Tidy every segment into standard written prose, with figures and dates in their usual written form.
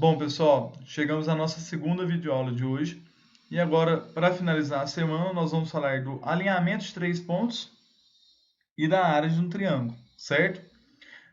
Bom, pessoal, chegamos à nossa segunda videoaula de hoje. E agora, para finalizar a semana, nós vamos falar do alinhamento de 3 pontos e da área de um triângulo, certo?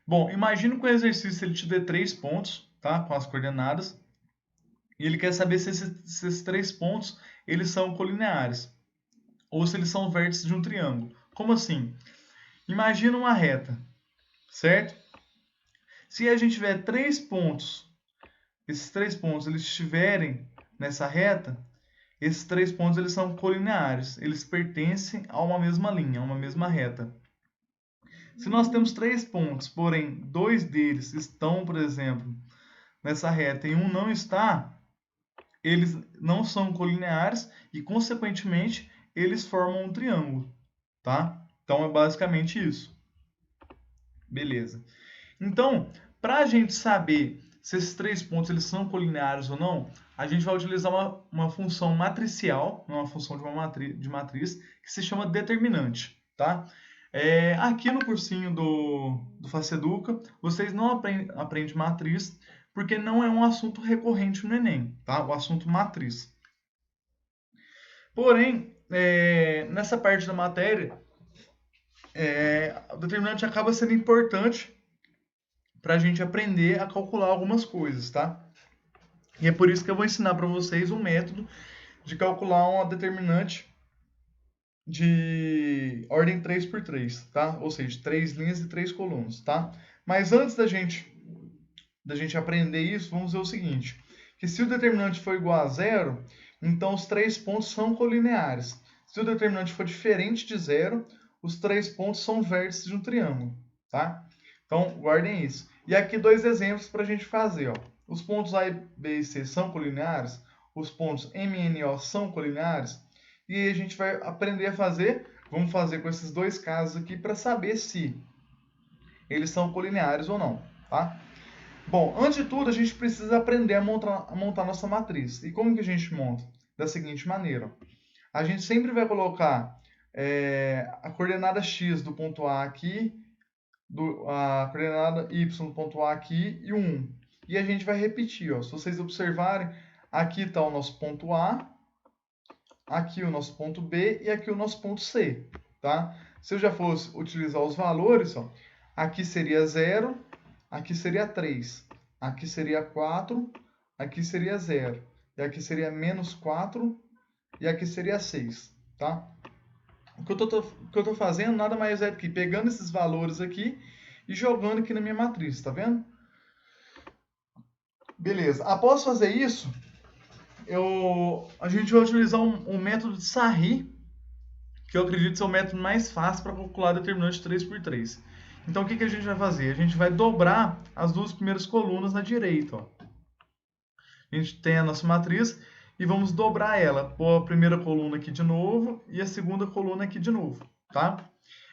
Bom, imagina que o exercício ele te dê 3 pontos, tá? Com as coordenadas. E ele quer saber se esses 3 pontos eles são colineares ou se eles são vértices de um triângulo. Como assim? Imagina uma reta, certo? Se a gente tiver 3 pontos, esses 3 pontos eles estiverem nessa reta, esses 3 pontos eles são colineares, eles pertencem a uma mesma linha, a uma mesma reta. Se nós temos 3 pontos, porém 2 deles estão, por exemplo, nessa reta e um não está, eles não são colineares e, consequentemente, eles formam um triângulo, tá? Então é basicamente isso. Beleza. Então, para a gente saber se esses 3 pontos eles são colineares ou não, a gente vai utilizar uma função matricial, uma função de matriz, que se chama determinante, tá? Aqui no cursinho do Faceduca, vocês não aprendem matriz, porque não é um assunto recorrente no Enem, tá? O assunto matriz. Porém, nessa parte da matéria, o determinante acaba sendo importante para a gente aprender a calcular algumas coisas, tá? E é por isso que eu vou ensinar para vocês um método de calcular uma determinante de ordem 3x3, tá? Ou seja, 3 linhas e 3 colunas, tá? Mas antes da gente aprender isso, vamos ver o seguinte, que se o determinante for igual a zero, então os 3 pontos são colineares. Se o determinante for diferente de zero, os 3 pontos são vértices de um triângulo, tá? Então, guardem isso. E aqui 2 exemplos para a gente fazer, ó. Os pontos A, B e C são colineares, os pontos M e N, O são colineares, e aí a gente vai aprender a fazer, vamos fazer com esses 2 casos aqui para saber se eles são colineares ou não, tá? Bom, antes de tudo, a gente precisa aprender a montar nossa matriz. E como que a gente monta? Da seguinte maneira. A gente sempre vai colocar a coordenada x do ponto A aqui, a coordenada y do ponto A aqui e o 1. E a gente vai repetir. Ó. Se vocês observarem, aqui está o nosso ponto A, aqui o nosso ponto B e aqui o nosso ponto C. Tá? Se eu já fosse utilizar os valores, ó, aqui seria 0, aqui seria 3, aqui seria 4, aqui seria 0, e aqui seria menos 4, e aqui seria 6, tá? O que eu estou fazendo nada mais é do que pegando esses valores aqui e jogando aqui na minha matriz, tá vendo? Beleza, após fazer isso, a gente vai utilizar um método de Sarri, que eu acredito ser o método mais fácil para calcular determinante 3x3. Então, o que a gente vai fazer? A gente vai dobrar as 2 primeiras colunas na direita. Ó. A gente tem a nossa matriz e vamos dobrar ela. Pôr a primeira coluna aqui de novo e a segunda coluna aqui de novo. Tá?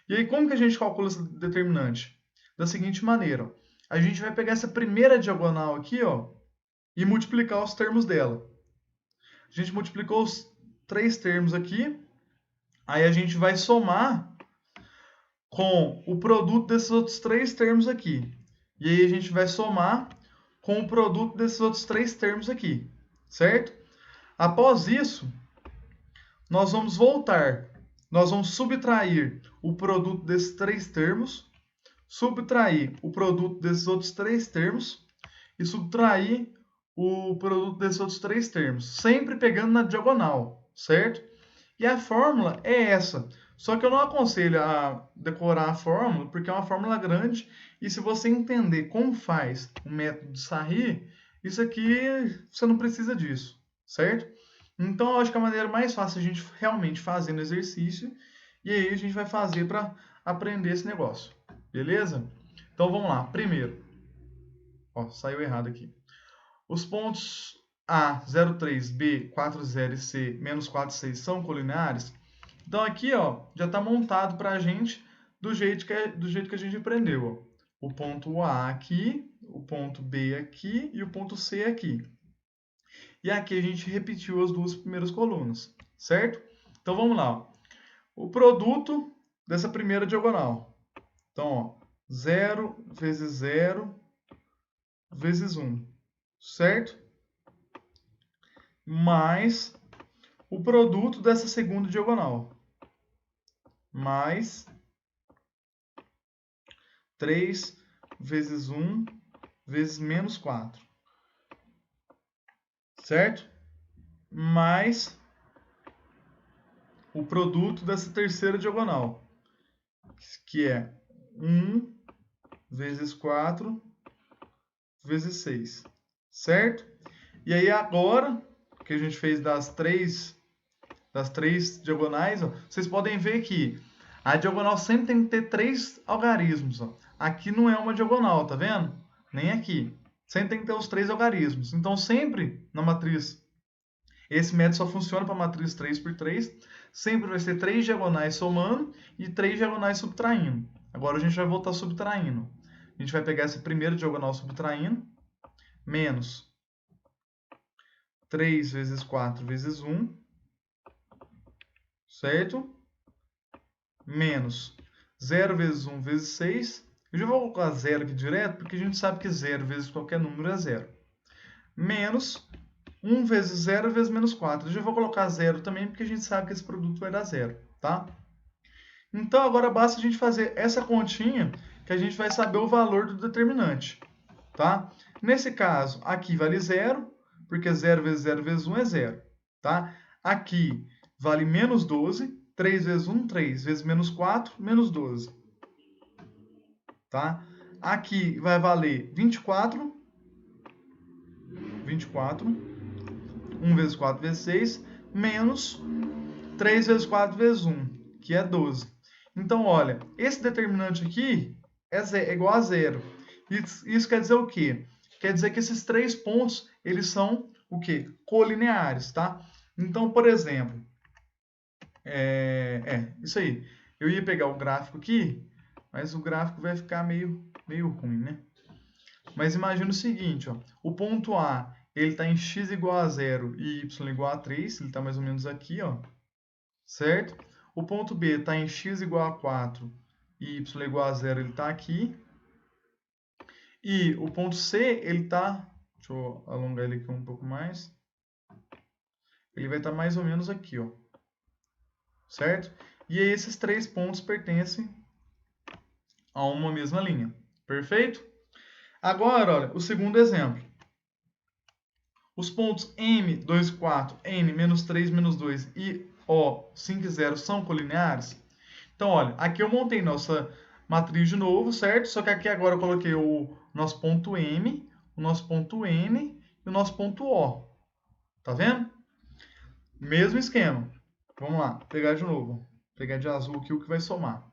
E aí, como que a gente calcula esse determinante? Da seguinte maneira. Ó. A gente vai pegar essa primeira diagonal aqui ó, e multiplicar os termos dela. A gente multiplicou os 3 termos aqui. Aí a gente vai somar com o produto desses outros 3 termos aqui. E aí a gente vai somar com o produto desses outros 3 termos aqui, certo? Após isso, nós vamos voltar. Nós vamos subtrair o produto desses 3 termos, subtrair o produto desses outros 3 termos e subtrair o produto desses outros 3 termos, sempre pegando na diagonal, certo? E a fórmula é essa. Só que eu não aconselho a decorar a fórmula, porque é uma fórmula grande, e se você entender como faz o método de Sarri, isso aqui você não precisa disso, certo? Então eu acho que a maneira mais fácil é a gente realmente fazer no exercício, e aí a gente vai fazer para aprender esse negócio, beleza? Então vamos lá, primeiro, ó, saiu errado aqui. Os pontos A, 0,3, B, 4,0 e C, menos 4,6 são colineares? Então aqui ó, já está montado para a gente do jeito que a gente aprendeu. Ó. O ponto A aqui, o ponto B aqui e o ponto C aqui. E aqui a gente repetiu as 2 primeiras colunas, certo? Então vamos lá. Ó. O produto dessa primeira diagonal. Então, ó, 0 vezes 0 vezes 1. certo? Mais o produto dessa segunda diagonal. Mais 3 vezes 1 vezes menos 4. Certo? Mais o produto dessa terceira diagonal, que é 1 vezes 4 vezes 6. Certo? E aí agora, que a gente fez das três diagonais, ó, vocês podem ver que a diagonal sempre tem que ter 3 algarismos. Ó. Aqui não é uma diagonal, tá vendo? Nem aqui. Sempre tem que ter os 3 algarismos. Então, sempre na matriz, esse método só funciona para a matriz 3 por 3. Sempre vai ser 3 diagonais somando e 3 diagonais subtraindo. Agora a gente vai voltar subtraindo. A gente vai pegar essa primeira diagonal subtraindo, menos 3 vezes 4 vezes 1, certo? Menos 0 vezes 1 vezes 6. Eu já vou colocar 0 aqui direto, porque a gente sabe que 0 vezes qualquer número é 0. Menos 1 vezes 0 vezes menos 4. Eu já vou colocar 0 também, porque a gente sabe que esse produto vai dar 0, tá? Então, agora basta a gente fazer essa continha, que a gente vai saber o valor do determinante, tá? Nesse caso, aqui vale 0, porque 0 vezes 0 vezes 1 é 0, tá? Aqui vale menos 12, 3 vezes 1, 3 vezes menos 4, menos 12. Tá? Aqui vai valer 24. 24. 1 vezes 4 vezes 6. Menos 3 vezes 4 vezes 1, que é 12. Então, olha, esse determinante aqui é igual a 0. Isso quer dizer o quê? Quer dizer que esses 3 pontos, eles são o quê? Colineares, tá? Então, por exemplo, isso aí. Eu ia pegar o gráfico aqui, mas o gráfico vai ficar meio ruim, né? Mas imagina o seguinte, ó, o ponto A ele está em x igual a 0 e y igual a 3, ele está mais ou menos aqui, ó, certo? O ponto B está em x igual a 4 e y igual a 0, ele está aqui. E o ponto C, ele está, deixa eu alongar ele aqui um pouco mais, ele vai estar mais ou menos aqui, ó, certo? E aí esses 3 pontos pertencem a uma mesma linha, perfeito? Agora, olha, o segundo exemplo. Os pontos M, 2, 4, N, menos 3, menos 2 e O, 5 e 0 são colineares? Então, olha, aqui eu montei nossa matriz de novo, certo? Só que aqui agora eu coloquei o nosso ponto M, o nosso ponto N e o nosso ponto O. Tá vendo? Mesmo esquema. Vamos lá, pegar de novo. Vou pegar de azul aqui o que vai somar.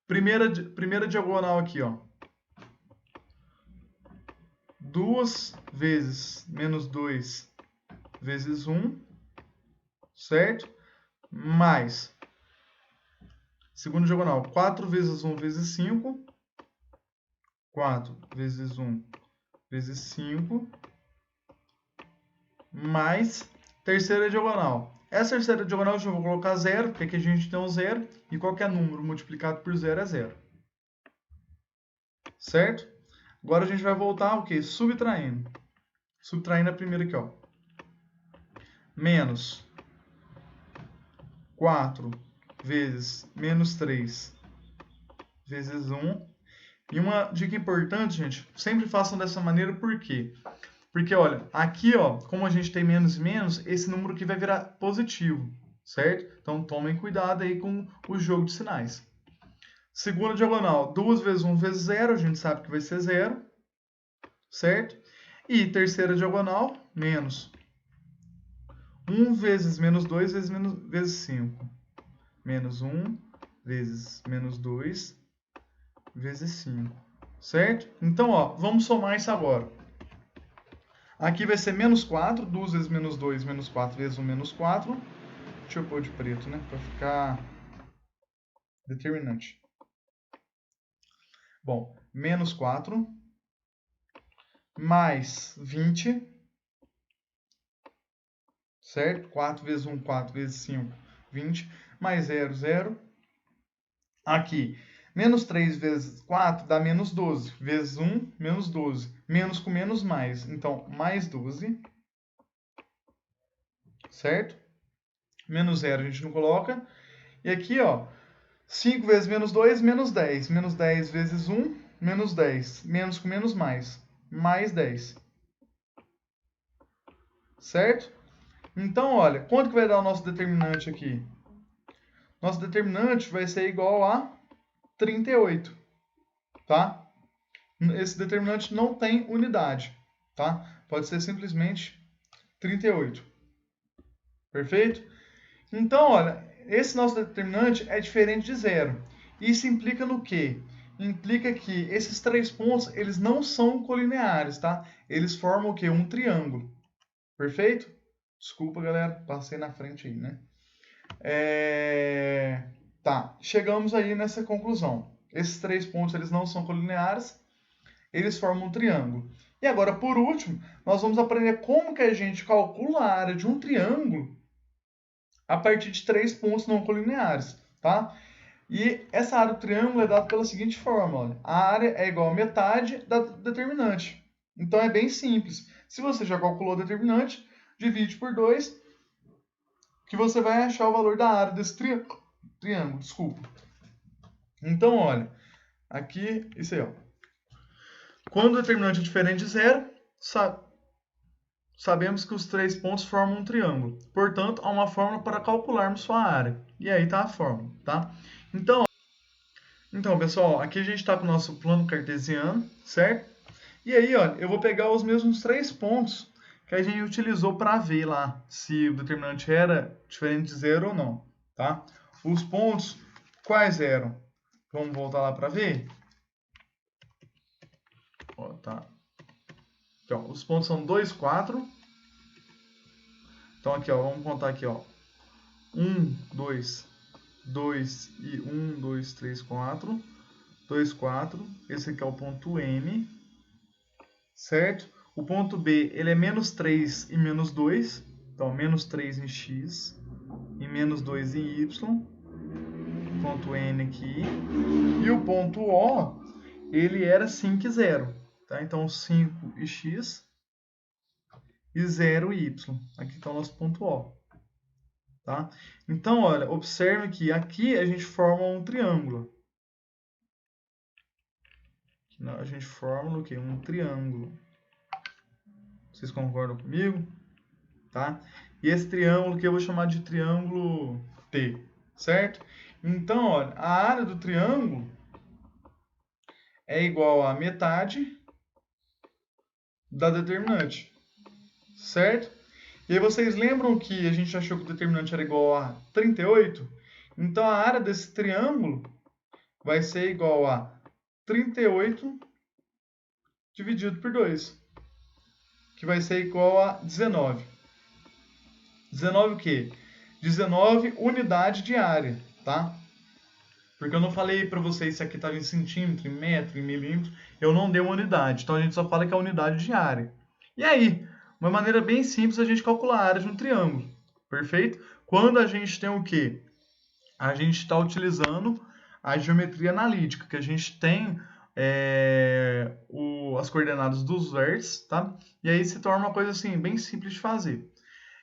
Primeira diagonal aqui, ó. 2 vezes menos 2 vezes 1, certo? Mais, segunda diagonal, 4 vezes 1 vezes 5. 4 vezes 1 vezes 5. Mais terceira diagonal. Essa terceira diagonal eu já vou colocar 0, porque aqui a gente tem um 0. E qualquer número multiplicado por 0 é 0. Certo? Agora a gente vai voltar o quê? Subtraindo. Subtraindo a primeira aqui, ó. Menos 4 vezes menos 3 vezes 1. E uma dica importante, gente, sempre façam dessa maneira, por quê? Porque, olha, aqui, ó, como a gente tem menos e menos, esse número aqui vai virar positivo, certo? Então, tomem cuidado aí com o jogo de sinais. Segunda diagonal, 2 vezes 1 vezes 0, a gente sabe que vai ser 0, certo? E terceira diagonal, menos 1 vezes menos 2 vezes 5. Menos 1 vezes menos 2 vezes 5, certo? Então, ó, vamos somar isso agora. Aqui vai ser menos 4, 2 vezes menos 2, menos 4 vezes 1, menos 4. Deixa eu pôr de preto, né? Para ficar determinante. Bom, menos 4 mais 20, certo? 4 vezes 1, 4 vezes 5, 20. Mais 0, 0. Aqui, Menos 3 vezes 4 dá menos 12. Vezes 1, menos 12. Menos com menos mais. Então, mais 12. Certo? Menos 0 a gente não coloca. E aqui, ó, 5 vezes menos 2, menos 10. Menos 10 vezes 1, menos 10. Menos com menos mais. Mais 10. Certo? Então, olha, quanto que vai dar o nosso determinante aqui? Nosso determinante vai ser igual a 38, tá? Esse determinante não tem unidade, tá? Pode ser simplesmente 38. Perfeito? Então, olha, esse nosso determinante é diferente de zero. Isso implica no quê? Implica que esses 3 pontos, eles não são colineares, tá? Eles formam o quê? Um triângulo. Perfeito? Desculpa, galera, passei na frente aí, né? Tá, chegamos aí nessa conclusão. Esses 3 pontos, eles não são colineares, eles formam um triângulo. E agora, por último, nós vamos aprender como que a gente calcula a área de um triângulo a partir de 3 pontos não colineares, tá? E essa área do triângulo é dada pela seguinte forma, olha. A área é igual a metade da determinante. Então é bem simples. Se você já calculou o determinante, divide por 2, que você vai achar o valor da área desse triângulo, desculpa. Então, olha, aqui, isso aí, ó. Quando o determinante é diferente de zero, sabemos que os 3 pontos formam um triângulo. Portanto, há uma fórmula para calcularmos sua área. E aí está a fórmula, tá? Então, pessoal, aqui a gente está com o nosso plano cartesiano, certo? E aí, ó, eu vou pegar os mesmos 3 pontos que a gente utilizou para ver lá se o determinante era diferente de zero ou não, tá? Os pontos, quais eram? Vamos voltar lá para ver? Ó, tá. Então, os pontos são 2, 4. Então, aqui, ó, vamos contar aqui, ó. 1, 2, 2 e 1, 2, 3, 4. 2, 4. Esse aqui é o ponto M. Certo? O ponto B, ele é menos 3 e menos 2. Então, menos 3 em X e menos 2 em Y. Ponto N aqui. E o ponto O, ele era 5 e 0. Tá? Então, 5 e X e 0 e Y. Aqui está o nosso ponto O. Tá? Então, olha, observe que aqui a gente forma um triângulo. A gente forma o quê? Um triângulo. Vocês concordam comigo? Tá? E esse triângulo que eu vou chamar de triângulo T, certo? Então, olha, a área do triângulo é igual a metade da determinante, certo? E aí vocês lembram que a gente achou que o determinante era igual a 38? Então, a área desse triângulo vai ser igual a 38 dividido por 2, que vai ser igual a 19. 19 o quê? 19 unidade de área, tá? Porque eu não falei para vocês se aqui estava em centímetro, em metro, em milímetro. Eu não dei uma unidade. Então a gente só fala que é a unidade de área. E aí, uma maneira bem simples a gente calcular a área de um triângulo. Perfeito? Quando a gente tem o quê? A gente está utilizando a geometria analítica, que a gente tem as coordenadas dos vértices, tá? E aí se torna uma coisa assim, bem simples de fazer.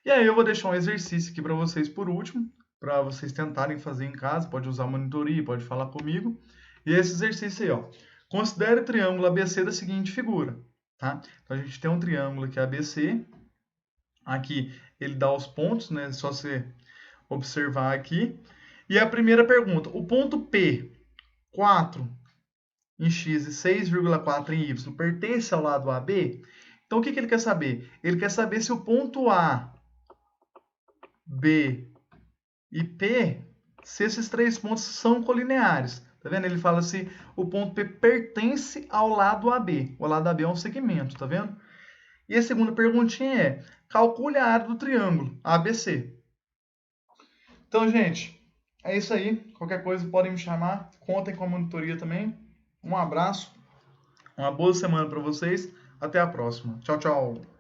E aí eu vou deixar um exercício aqui para vocês por último, para vocês tentarem fazer em casa, pode usar a monitoria, pode falar comigo. E esse exercício aí, ó. Considere o triângulo ABC da seguinte figura, tá? Então a gente tem um triângulo aqui ABC. Aqui ele dá os pontos, né? É só você observar aqui. E a primeira pergunta, o ponto P, 4 em X e 6,4 em Y, pertence ao lado AB? Então o que ele quer saber? Ele quer saber se o ponto A, B e P, se esses 3 pontos são colineares. Tá vendo? Ele fala se o ponto P pertence ao lado AB. O lado AB é um segmento, tá vendo? E a segunda perguntinha é, calcule a área do triângulo ABC. Então, gente, é isso aí. Qualquer coisa podem me chamar. Contem com a monitoria também. Um abraço. Uma boa semana para vocês. Até a próxima. Tchau, tchau.